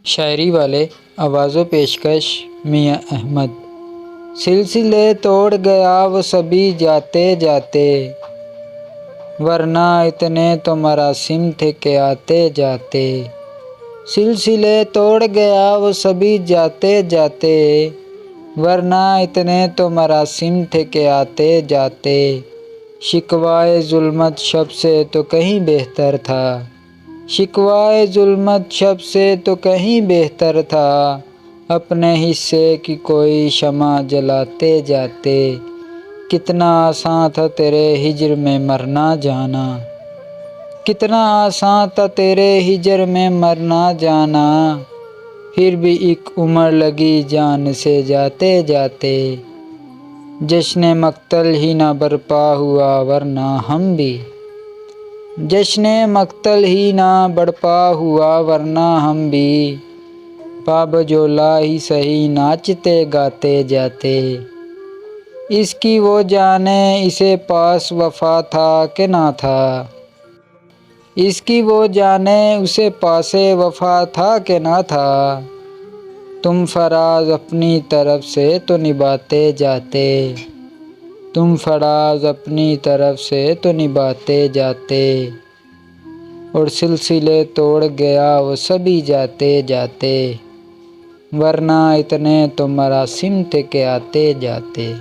شاعری والے آواز و پیشکش میاں احمد۔ سلسلے توڑ گیا وہ سبھی جاتے جاتے، ورنہ اتنے تو مراسم تھے کہ آتے جاتے۔ سلسلے توڑ گیا وہ سبھی جاتے جاتے، ورنہ اتنے تو مراسم تھے کہ آتے جاتے۔ شکوائے ظلمت شب سے تو کہیں بہتر تھا، شکوائے ظلمت شب سے تو کہیں بہتر تھا، اپنے حصے کی کوئی شمع جلاتے جاتے۔ کتنا آساں تھا تیرے ہجر میں مرنا جانا، کتنا آساں تھا تیرے ہجر میں مرنا جانا، پھر بھی ایک عمر لگی جان سے جاتے جاتے۔ جشن مقتل ہی نہ برپا ہوا ورنہ ہم بھی، جشن مقتل ہی نہ برپا ہوا ورنہ ہم بھی، پا بجولا ہی سہی ناچتے گاتے جاتے۔ اس کی وہ جانے اسے پاس وفا تھا کہ نہ تھا، اس کی وہ جانے اسے پاس وفا تھا کہ نہ تھا، تم فراز اپنی طرف سے تو نبھاتے جاتے، تم فراز اپنی طرف سے تو نبھاتے جاتے، اور سلسلے توڑ گیا وہ سبھی جاتے جاتے، ورنہ اتنے تو مراسم تھے کہ آتے جاتے۔